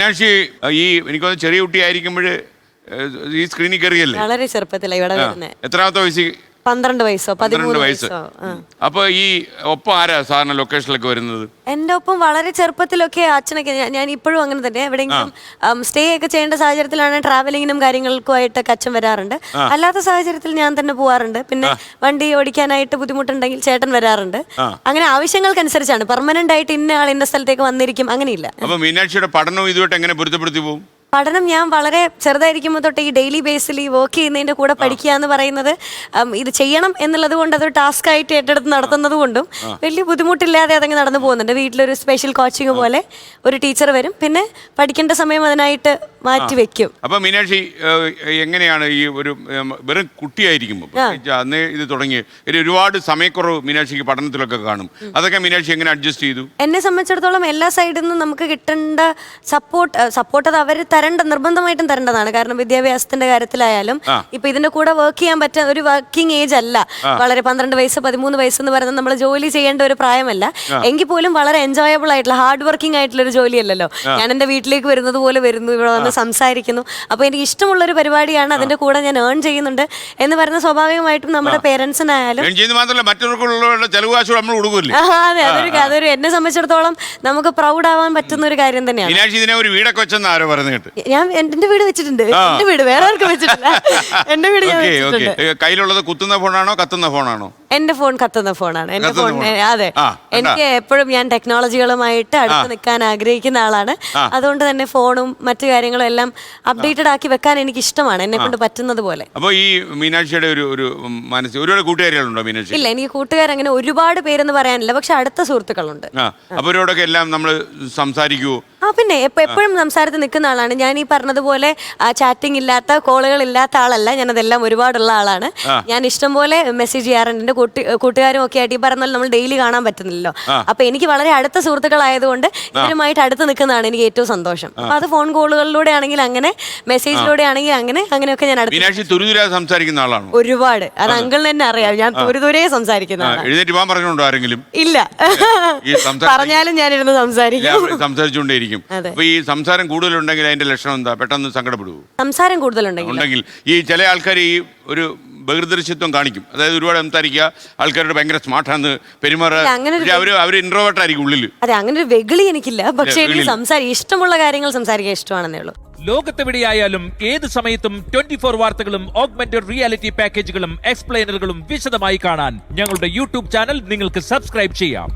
മീനാക്ഷി ഈ എനിക്കൊന്ന് ചെറിയ കുട്ടിയായിരിക്കുമ്പോൾ ഈ സ്ക്രീനിൽ കയറിയല്ലേ? വളരെ ചെറുപ്പത്തിലാണ് ഇവിടെ വരുന്നത്. എത്രാമത്തെ വയസ്സിൽ? 12 വയസ്സോ 13 വയസ്സോ. അപ്പൊ ഈ ഒപ്പം ആരാ സാധാരണ ലൊക്കേഷനിലൊക്കെ വരുന്നത്? എന്റെ ഒപ്പം വളരെ ചെറുപ്പത്തിലൊക്കെ അച്ഛനൊക്കെ, ഞാൻ ഇപ്പോഴും അങ്ങനെ തന്നെ എവിടെയെങ്കിലും സ്റ്റേ ഒക്കെ ചെയ്യേണ്ട സാഹചര്യത്തിലാണ് ട്രാവലിങ്ങിനും കാര്യങ്ങൾക്കുമായിട്ടൊക്കെ അച്ഛൻ വരാറുണ്ട്. അല്ലാത്ത സാഹചര്യത്തിൽ ഞാൻ തന്നെ പോവാറുണ്ട്. പിന്നെ വണ്ടി ഓടിക്കാനായിട്ട് ബുദ്ധിമുട്ടുണ്ടെങ്കിൽ ചേട്ടൻ വരാറുണ്ട്. അങ്ങനെ ആവശ്യങ്ങൾക്കനുസരിച്ചാണ്. പെർമനന്റ് ആയിട്ട് ഇന്ന ആൾ ഇന്ന സ്ഥലത്തേക്ക് വന്നിരിക്കും അങ്ങനെയില്ല. അപ്പൊ മീനാക്ഷിയുടെ പഠനവും ഇതുമായിട്ട് എങ്ങനെ പൊരുത്തപ്പെടുത്തി പോകും? പഠനം ഞാൻ വളരെ ചെറുതായിരിക്കുമ്പോൾ തൊട്ട് ഈ ഡെയിലി ബേസിൽ ഈ വർക്ക് ചെയ്യുന്നതിൻ്റെ കൂടെ പഠിക്കുക എന്ന് പറയുന്നത് ഇത് ചെയ്യണം എന്നുള്ളത് കൊണ്ട് അതൊരു ടാസ്ക് ആയിട്ട് ഏറ്റെടുത്ത് നടത്തുന്നത് കൊണ്ടും വലിയ ബുദ്ധിമുട്ടില്ലാതെ അതങ്ങ് നടന്നു പോകുന്നുണ്ട്. വീട്ടിലൊരു സ്പെഷ്യൽ കോച്ചിങ് പോലെ ഒരു ടീച്ചർ വരും, പിന്നെ പഠിക്കേണ്ട സമയം അതിനായിട്ട് മാറ്റി വെക്കും. അപ്പൊ മീനാക്ഷി എങ്ങനെയാണ് ഈ ഒരു വെറും കുട്ടിയായിരിക്കുമ്പോൾ അന്ന് ഇത് തുടങ്ങി ഒരുപാട് സമയക്കുറവ് മീനാക്ഷിക്ക് പഠനത്തിലൊക്കെ കാണും, അതൊക്കെ മീനാക്ഷി എങ്ങനെ അഡ്ജസ്റ്റ് ചെയ്തു? എന്നെ സംബന്ധിച്ചിടത്തോളം എല്ലാ സൈഡിൽ നിന്നും നമുക്ക് കിട്ടേണ്ട സപ്പോർട്ട് അത് അവർ നിർബന്ധമായിട്ടും തരേണ്ടതാണ്. കാരണം വിദ്യാഭ്യാസത്തിന്റെ കാര്യത്തിലായാലും ഇപ്പൊ ഇതിന്റെ കൂടെ വർക്ക് ചെയ്യാൻ പറ്റുന്ന ഒരു വർക്കിംഗ് ഏജ് അല്ല. വളരെ 12 വയസ്സ് 13 വയസ്സ് എന്ന് പറയുന്നത് നമ്മൾ ജോലി ചെയ്യേണ്ട ഒരു പ്രായമല്ല. എങ്കിൽ പോലും വളരെ എൻജോയബിൾ ആയിട്ടുള്ള ഹാർഡ് വർക്കിംഗ് ആയിട്ടുള്ള ഒരു ജോലിയല്ലല്ലോ. ഞാൻ എന്റെ വീട്ടിലേക്ക് വരുന്നത് പോലെ വരുന്നു, ഇവിടെ വന്ന് സംസാരിക്കുന്നു. അപ്പൊ എനിക്ക് ഇഷ്ടമുള്ള ഒരു പരിപാടിയാണ്, അതിന്റെ കൂടെ ഞാൻ ഏൺ ചെയ്യുന്നുണ്ട് എന്ന് പറയുന്ന സ്വാഭാവികമായിട്ടും നമ്മുടെ പേരൻസിനായാലും അതെ അതൊരു എന്നെ സംബന്ധിച്ചിടത്തോളം നമുക്ക് പ്രൗഡ് ആവാൻ പറ്റുന്ന ഒരു കാര്യം തന്നെയാണ്. ഞാൻ എന്റെ വീട് വെച്ചിട്ടുണ്ട്. എന്റെ വീട് വേറെ ആർക്കും വെച്ചിട്ടില്ല. എന്റെ വീട് ഞാൻ വെച്ചിട്ടുണ്ട്. കയ്യിലുള്ളത് കുത്തുന്ന ഫോണാണോ കത്തുന്ന ഫോണാണോ? എന്റെ ഫോൺ കത്തുന്ന ഫോണാണ്. എന്റെ ഫോൺ അതെ, എനിക്ക് എപ്പോഴും ഞാൻ ടെക്നോളജികളുമായിട്ട് അടുത്ത് നിൽക്കാൻ ആഗ്രഹിക്കുന്ന ആളാണ്. അതുകൊണ്ട് തന്നെ ഫോണും മറ്റു കാര്യങ്ങളും എല്ലാം അപ്ഡേറ്റഡ് ആക്കി വെക്കാൻ എനിക്ക് ഇഷ്ടമാണ്, എന്നെ കൊണ്ട് പറ്റുന്നത് പോലെ. അപ്പോൾ ഈ മീനാക്ഷിയുടെ ഒരു ഒരുപാട് കൂട്ടുകാരികളുണ്ടോ മീനാക്ഷി? ഇല്ല, എനിക്ക് കൂട്ടുകാരങ്ങനെ ഒരുപാട് പേരെന്ന് പറയാനില്ല, പക്ഷെ അടുത്ത സുഹൃത്തുക്കളുണ്ട്. അവരോടൊക്കെ എല്ലാം നമ്മൾ സംസാരിക്കുവോ? പിന്നെ എപ്പോഴും സംസാരത്തിൽ നിൽക്കുന്ന ആളാണ് ഞാൻ. ഈ പറഞ്ഞതുപോലെ ചാറ്റിംഗ് ഇല്ലാത്ത കോളുകൾ ഇല്ലാത്ത ആളല്ല ഞാൻ, അതെല്ലാം ഒരുപാടുള്ള ആളാണ് ഞാൻ. ഇഷ്ടംപോലെ മെസ്സേജ് ചെയ്യാറുണ്ട്. എന്റെ കൂട്ടുകാരും ഒക്കെ ആയിട്ട് ഈ പറഞ്ഞാൽ നമ്മൾ ഡെയിലി കാണാൻ പറ്റുന്നില്ലല്ലോ. അപ്പൊ എനിക്ക് വളരെ അടുത്ത സുഹൃത്തുക്കളായതുകൊണ്ട് ഇവരുമായിട്ട് അടുത്ത് നിൽക്കുന്നതാണ് എനിക്ക് ഏറ്റവും സന്തോഷം. അപ്പൊ അത് ഫോൺ കോളുകളിലൂടെ ആണെങ്കിൽ അങ്ങനെ, മെസ്സേജിലൂടെ ആണെങ്കിൽ അങ്ങനെയൊക്കെ ഞാൻ സംസാരിക്കുന്ന ആളാണ് ഒരുപാട്. അത് അങ്കിളിന് തന്നെ അറിയാം, ഞാൻ ദൂരെ സംസാരിക്കുന്ന ആളാണ്. ഇല്ല, പറഞ്ഞാലും ഞാനിരുന്ന് സംസാരിച്ചുകൊണ്ടേയിരിക്കും. അപ്പൊ ഈ സംസാരം കൂടുതലുണ്ടെങ്കിൽ അതിന്റെ ലക്ഷണം എന്താ? പെട്ടെന്ന് സങ്കടപ്പെടുവോ? സംസാരം കൂടുതലുണ്ടെങ്കിൽ ഈ ചില ആൾക്കാർ ഈ ഒരു ബഹിർദൃശ്യത്വം കാണിക്കും. അതായത് ഒരുപാട് സംസാരിക്കുക, ആൾക്കാരുടെ ഭയങ്കര സ്മാർട്ടാന്ന് പെരുമാറുക, അവര് ഇൻട്രോവേർട്ട് ആയിരിക്കും ഉള്ളിൽ. അതെ, അങ്ങനെ ഒരു വെകിളി എനിക്കില്ല. പക്ഷേ ഇഷ്ടമുള്ള കാര്യങ്ങൾ സംസാരിക്കാൻ ഇഷ്ടമാണെന്നേ ഉള്ളൂ. ലോകത്തെവിടെയായാലും ഏത് സമയത്തും 24 വാർത്തകളും ഓഗ്മെന്റഡ് റിയാലിറ്റി പാക്കേജുകളും എക്സ്പ്ലെയിനറുകളും വിശദമായി കാണാൻ ഞങ്ങളുടെ യൂട്യൂബ് ചാനൽ നിങ്ങൾക്ക് സബ്സ്ക്രൈബ് ചെയ്യാം.